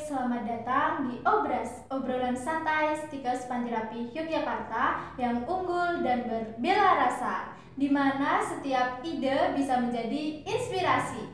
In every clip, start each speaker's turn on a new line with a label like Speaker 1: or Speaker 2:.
Speaker 1: selamat datang di Obras, obrolan santai Stikers Pantirapi Yogyakarta yang unggul dan berbela rasa, di mana setiap ide bisa menjadi inspirasi.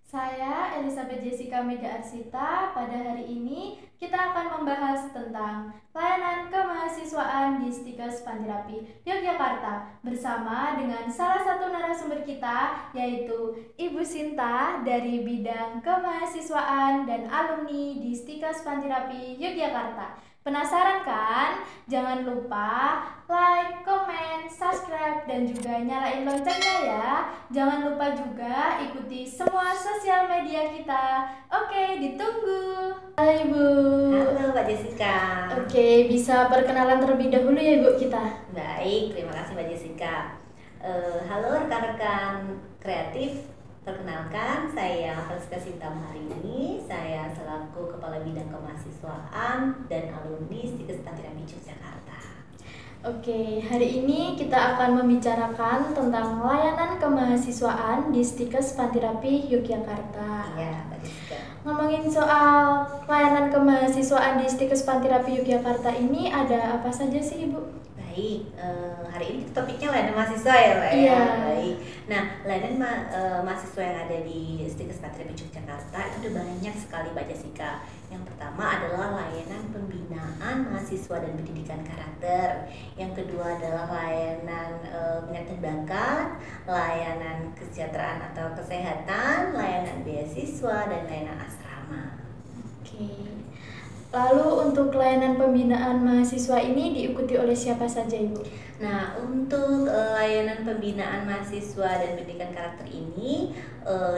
Speaker 1: Saya Elizabeth Jessica Mega Arsita. Pada hari ini kita akan membahas tentang layanan kemahasiswaan di Stikers Pantirapi Yogyakarta bersama dengan salah satu narasumber kita, yaitu Ibu Sinta dari bidang kemahasiswaan dan alumni di Stikers Pantirapi Yogyakarta. Penasaran kan? Jangan lupa like, comment, subscribe, dan juga nyalain loncengnya ya. Jangan lupa juga ikuti semua sosial media kita. Oke, ditunggu. Halo Ibu.
Speaker 2: Halo Mbak Jessica.
Speaker 1: Oke, bisa perkenalan terlebih dahulu ya Ibu kita.
Speaker 2: Baik, terima kasih Mbak Jessica. Halo rekan-rekan kreatif. Perkenalkan, saya Francisca Sinta Marini. Saya selaku Kepala Bidang Kemahasiswaan dan alumni Stikers Pantirapi Yogyakarta.
Speaker 1: Oke, hari ini kita akan membicarakan tentang layanan kemahasiswaan di Stikers Pantirapi Yogyakarta.
Speaker 2: Iya, Mbak Jessica.
Speaker 1: Ngomongin soal layanan kemahasiswaan di Stikers Pantirapi Yogyakarta ini ada apa saja sih Ibu?
Speaker 2: Baik, hari ini topiknya layanan mahasiswa ya Mbak
Speaker 1: Iya.
Speaker 2: ya. Baik. Nah, layanan mahasiswa yang ada di Stikers Pantirapi Yogyakarta itu udah banyak sekali Mbak Jessica. Yang pertama adalah layanan pembinaan mahasiswa dan pendidikan karakter. Yang kedua adalah layanan minat dan bakat, layanan kesejahteraan atau kesehatan, layanan beasiswa, dan layanan asrama.
Speaker 1: Oke. Lalu untuk layanan pembinaan mahasiswa ini diikuti oleh siapa saja Ibu?
Speaker 2: Nah, untuk layanan pembinaan mahasiswa dan pendidikan karakter ini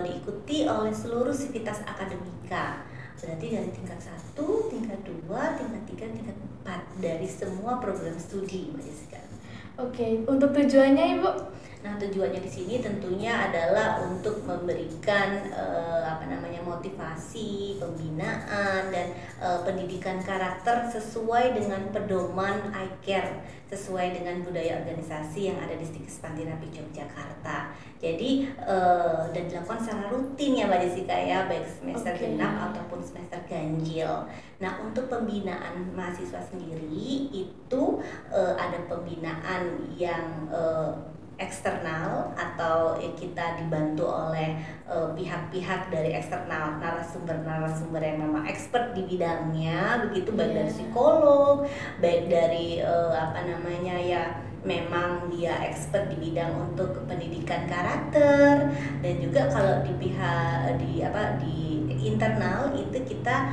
Speaker 2: diikuti oleh seluruh sivitas akademika. Berarti dari tingkat 1, tingkat 2, tingkat 3, tingkat 4 dari semua program studi, Mbak Jessica.
Speaker 1: Oke, untuk tujuannya Ibu?
Speaker 2: Nah, tujuannya di sini tentunya adalah untuk memberikan motivasi, pembinaan dan pendidikan karakter sesuai dengan pedoman ICARE, sesuai dengan budaya organisasi yang ada di Stikers Pantirapi Yogyakarta. Jadi dan dilakukan secara rutin ya Mbak Jessica ya, baik semester genap ataupun semester ganjil. Nah, untuk pembinaan mahasiswa sendiri itu ada pembinaan yang eksternal atau kita dibantu oleh pihak-pihak dari eksternal, narasumber yang memang expert di bidangnya, begitu baik dari psikolog, baik dari memang dia expert di bidang untuk pendidikan karakter, dan juga kalau di pihak di internal itu kita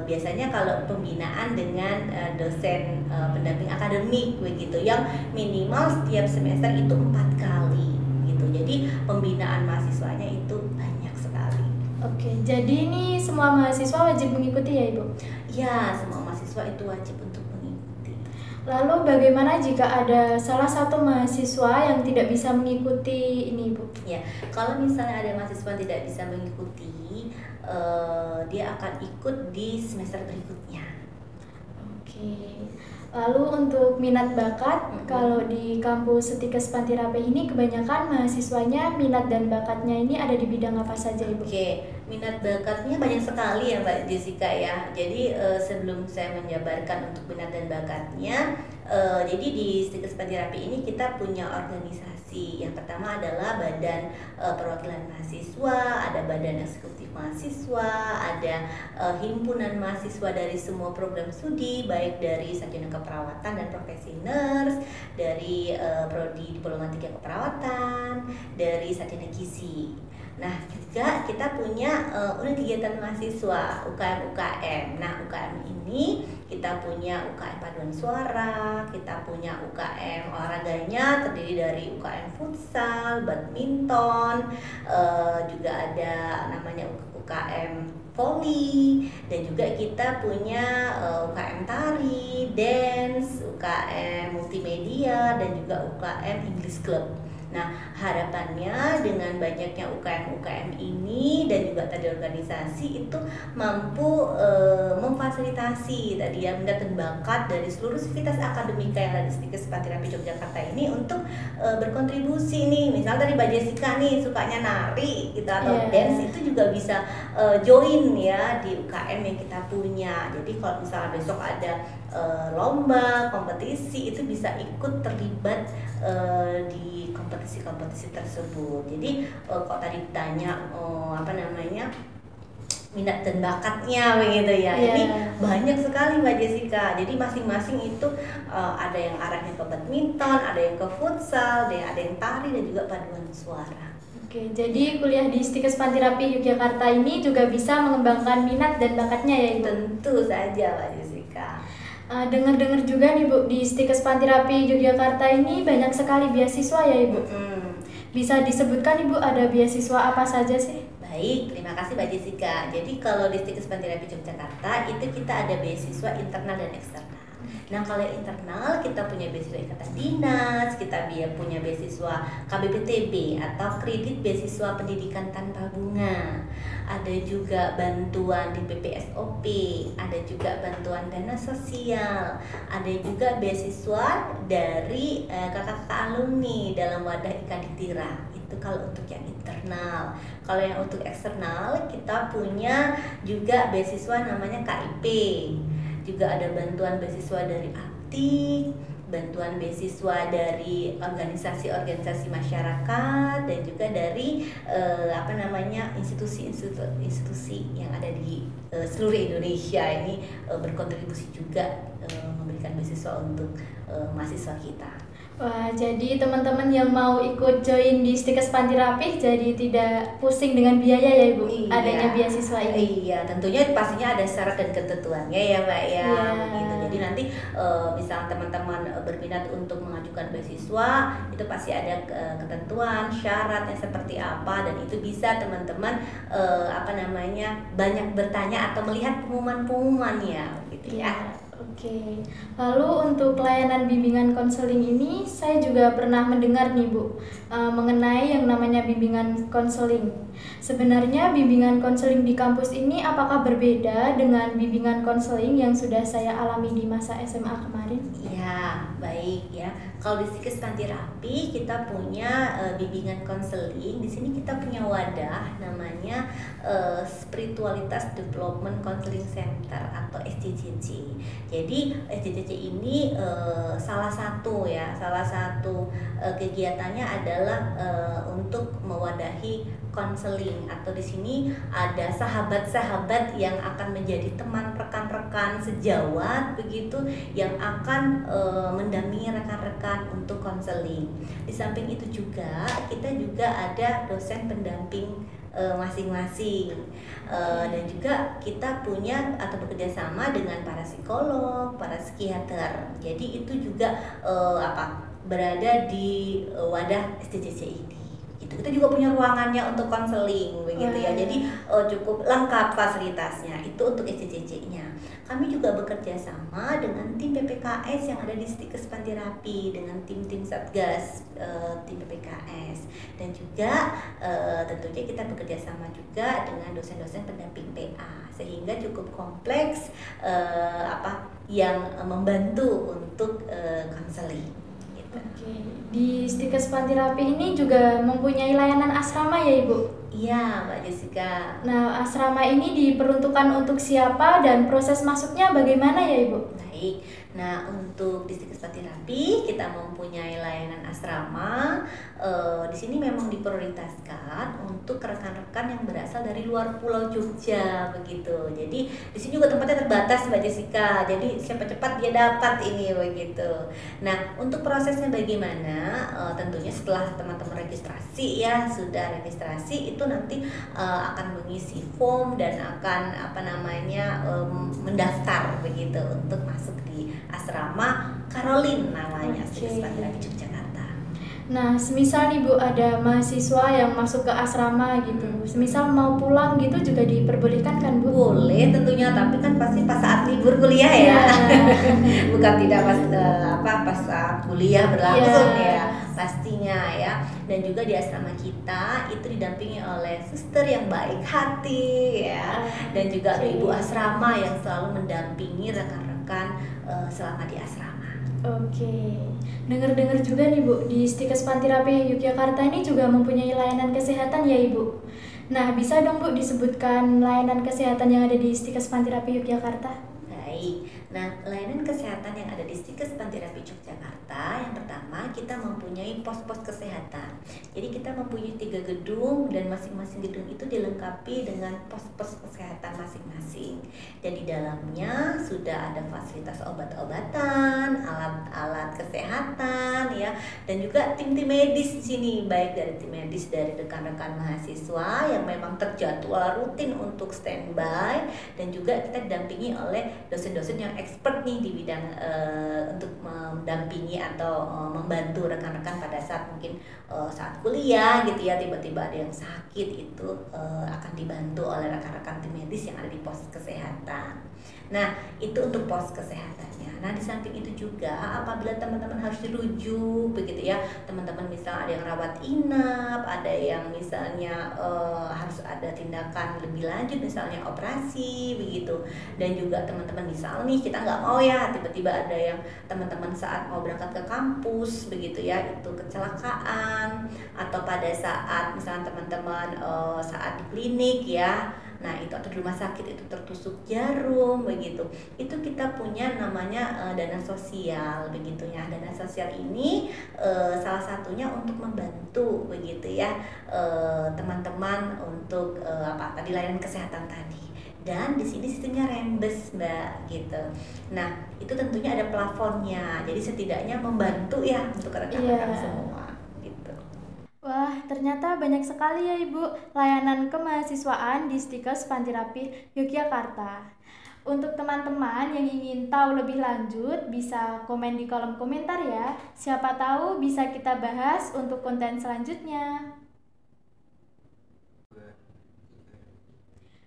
Speaker 2: biasanya kalau pembinaan dengan dosen pendamping akademik begitu, yang minimal setiap semester itu 4 kali gitu. Jadi pembinaan mahasiswanya itu banyak sekali.
Speaker 1: Oke, jadi ini semua mahasiswa wajib mengikuti ya Ibu?
Speaker 2: Ya, semua mahasiswa itu wajib untuk mengikuti.
Speaker 1: Lalu bagaimana jika ada salah satu mahasiswa yang tidak bisa mengikuti ini Ibu?
Speaker 2: Ya, kalau misalnya ada mahasiswa yang tidak bisa mengikuti, dia akan ikut di semester berikutnya.
Speaker 1: Oke. Lalu untuk minat bakat, kalau di kampus Stikers Pantirapi ini kebanyakan mahasiswanya minat dan bakatnya ini ada di bidang apa saja Ibu?
Speaker 2: Oke, minat bakatnya banyak sekali ya Mbak Jessica ya. Jadi sebelum saya menjabarkan untuk minat dan bakatnya, jadi di Stikers Pantirapi ini kita punya organisasi. Yang pertama adalah Badan Perwakilan Mahasiswa, ada Badan Eksekutif Mahasiswa, ada himpunan mahasiswa dari semua program studi, baik dari sarjana keperawatan dan profesi nurse, dari prodi diplomatika keperawatan, dari sarjana gizi. Nah, juga kita punya unit kegiatan mahasiswa UKM. Nah, UKM ini kita punya UKM paduan suara, kita punya UKM olahraganya terdiri dari UKM futsal, badminton, juga ada namanya UKM voli, dan juga kita punya UKM tari, dance, UKM multimedia, dan juga UKM English Club. Nah, harapannya dengan banyaknya UKM-UKM ini dan juga tadi organisasi itu mampu memfasilitasi tadi ya minat dan bakat dari seluruh sivitas akademika yang ada di Stikes Pantirapi Yogyakarta ini untuk berkontribusi nih. Misal tadi Mbak Jessica nih sukanya nari gitu atau dance, itu juga bisa join ya di UKM yang kita punya. Jadi kalau misalnya besok ada lomba, kompetisi, itu bisa ikut terlibat di kompetisi-kompetisi tersebut. Jadi kok tadi ditanya minat dan bakatnya begitu ya. Ini banyak sekali Mbak Jessica. Jadi masing-masing itu ada yang arahnya ke badminton, ada yang ke futsal, ada yang tari dan juga paduan suara.
Speaker 1: Oke, jadi kuliah di Stikes Pantirapi Yogyakarta ini juga bisa mengembangkan minat dan bakatnya ya Ibu?
Speaker 2: Tentu saja Mbak Jessica.
Speaker 1: Dengar-dengar juga nih Bu, di Stikes Pantirapi Yogyakarta ini banyak sekali beasiswa ya Ibu? Bisa disebutkan Ibu ada beasiswa apa saja sih?
Speaker 2: Baik, terima kasih Mbak Jessica. Jadi kalau di Stikes Pantirapi Yogyakarta itu kita ada beasiswa internal dan eksternal. Nah, kalau internal kita punya beasiswa ikatan dinas, kita punya beasiswa KBPTB atau kredit beasiswa pendidikan tanpa bunga. Ada juga bantuan di PPSOP, ada juga bantuan dana sosial, ada juga beasiswa dari kakak-kakak alumni dalam wadah Ikadiktira. Itu kalau untuk yang internal. Kalau yang untuk eksternal kita punya juga beasiswa namanya KIP. Juga ada bantuan beasiswa dari APTIK, bantuan beasiswa dari organisasi-organisasi masyarakat, dan juga dari institusi-institusi yang ada di seluruh Indonesia ini berkontribusi juga memberikan beasiswa untuk mahasiswa kita.
Speaker 1: Wah, jadi teman-teman yang mau ikut join di Stikes Pantirapi jadi tidak pusing dengan biaya ya Ibu, adanya beasiswa ini.
Speaker 2: Iya, tentunya pastinya ada syarat dan ketentuannya ya Mbak ya. Gitu. Jadi nanti misalnya teman-teman berminat untuk mengajukan beasiswa, itu pasti ada ketentuan, syaratnya seperti apa, dan itu bisa teman-teman banyak bertanya atau melihat pengumuman-pengumumannya gitu ya.
Speaker 1: Oke, lalu untuk layanan bimbingan konseling ini saya juga pernah mendengar nih Bu mengenai yang namanya bimbingan konseling. Sebenarnya bimbingan konseling di kampus ini apakah berbeda dengan bimbingan konseling yang sudah saya alami di masa SMA kemarin?
Speaker 2: Ya, baik ya. Kalau di Stikes Pantirapi kita punya bimbingan konseling. Di sini kita punya wadah namanya Spiritualitas Development Counseling Center atau SDCC. Jadi SDCC ini salah satu kegiatannya adalah untuk mewadahi konseling, atau di sini ada sahabat-sahabat yang akan menjadi teman rekan-rekan sejawat begitu yang akan mendampingi rekan-rekan untuk konseling. Di samping itu juga kita juga ada dosen pendamping masing-masing, dan juga kita punya atau bekerja sama dengan para psikolog, para psikiater. Jadi itu juga berada di wadah SDCC ini. Kita juga punya ruangannya untuk konseling begitu ya. Jadi cukup lengkap fasilitasnya. Itu untuk SDCC-nya. Kami juga bekerja sama dengan tim PPKS yang ada di Stikes Pantirapi, dengan tim-tim Satgas tim PPKS, dan juga tentunya kita bekerja sama juga dengan dosen-dosen pendamping PA, sehingga cukup kompleks yang membantu untuk konseling.
Speaker 1: Oke, di Stikes Pantirapi ini juga mempunyai layanan asrama ya Ibu?
Speaker 2: Iya Mbak Jessica.
Speaker 1: Nah, asrama ini diperuntukkan untuk siapa dan proses masuknya bagaimana ya Ibu?
Speaker 2: Baik, nah untuk di Stikes Pantirapi kita mempunyai layanan asrama. Di sini memang diprioritaskan untuk rekan-rekan yang berasal dari luar Pulau Jogja begitu. Jadi di sini juga tempatnya terbatas Mbak Jessica. Jadi siapa cepat dia dapat ini begitu. Nah, untuk prosesnya bagaimana? Tentunya setelah teman-teman registrasi ya, sudah registrasi itu nanti akan mengisi form dan akan mendaftar begitu untuk masuk di asrama Caroline namanya, Stikes Pantirapi Yogyakarta.
Speaker 1: Nah, semisal nih Bu ada mahasiswa yang masuk ke asrama gitu, semisal mau pulang gitu juga diperbolehkan kan Bu?
Speaker 2: Boleh tentunya, tapi kan pasti pas saat libur kuliah ya, bukan tidak pas saat kuliah berlangsung ya, pastinya ya. ya. Dan juga di asrama kita itu didampingi oleh suster yang baik hati ya, dan juga ada ibu asrama yang selalu mendampingi rekan-rekan selama di asrama.
Speaker 1: Oke, dengar-dengar juga nih Bu, di Stikes Pantirapi Yogyakarta ini juga mempunyai layanan kesehatan ya Ibu. Nah, bisa dong Bu disebutkan layanan kesehatan yang ada di Stikes Pantirapi Yogyakarta?
Speaker 2: Baik, nah layanan kesehatan yang ada di Stikes Pantirapi Yogyakarta, yang pertama kita mempunyai pos-pos kesehatan. Jadi kita mempunyai 3 gedung dan masing-masing gedung itu dilengkapi dengan pos-pos kesehatan masing-masing. Dan di dalamnya sudah ada fasilitas obat-obatan, alat-alat kesehatan ya, dan juga tim-tim medis di sini, baik dari tim medis dari rekan-rekan mahasiswa yang memang terjadwal rutin untuk standby, dan juga kita didampingi oleh dosen-dosen yang expert nih di bidang untuk mendampingi atau membantu rekan-rekan pada saat mungkin saat kuliah gitu ya, tiba-tiba ada yang sakit, itu akan dibantu oleh rekan-rekan tim medis yang ada di pos kesehatan. Nah, itu untuk pos kesehatannya. Nah, di samping itu juga apabila teman-teman harus dirujuk begitu ya, teman-teman misalnya ada yang rawat inap, ada yang misalnya harus ada tindakan lebih lanjut misalnya operasi begitu. Dan juga teman-teman misal nih kita nggak mau ya tiba-tiba ada yang teman-teman saat mau berangkat ke kampus begitu ya, itu kecelakaan, atau pada saat misalnya teman-teman saat di klinik ya, nah itu atau di rumah sakit itu tertusuk jarum begitu, itu kita punya namanya dana sosial begitu ya. Dana sosial ini salah satunya untuk membantu begitu ya teman-teman untuk apa tadi, layanan kesehatan tadi. Dan di sini sistemnya rembes Mbak gitu. Nah itu tentunya ada plafonnya, jadi setidaknya membantu ya untuk rekan-rekan semua gitu.
Speaker 1: Wah, ternyata banyak sekali ya Ibu layanan kemahasiswaan di Stikes Pantirapi Yogyakarta. Untuk teman-teman yang ingin tahu lebih lanjut, bisa komen di kolom komentar ya. Siapa tahu bisa kita bahas untuk konten selanjutnya.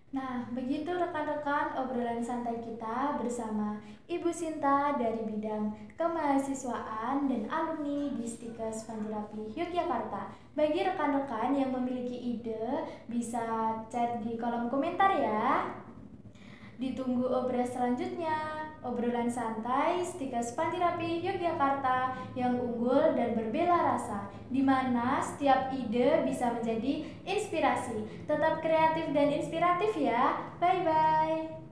Speaker 1: Nah, begitu rekan-rekan obrolan santai kita bersama Ibu Sinta dari bidang kemahasiswaan dan alumni di Stikes Pantirapi Yogyakarta. Bagi rekan-rekan yang memiliki ide, bisa chat di kolom komentar ya. Ditunggu obrolan selanjutnya, obrolan santai Stikes Pantirapi Yogyakarta yang unggul dan berbela rasa, di mana setiap ide bisa menjadi inspirasi. Tetap kreatif dan inspiratif ya. Bye-bye.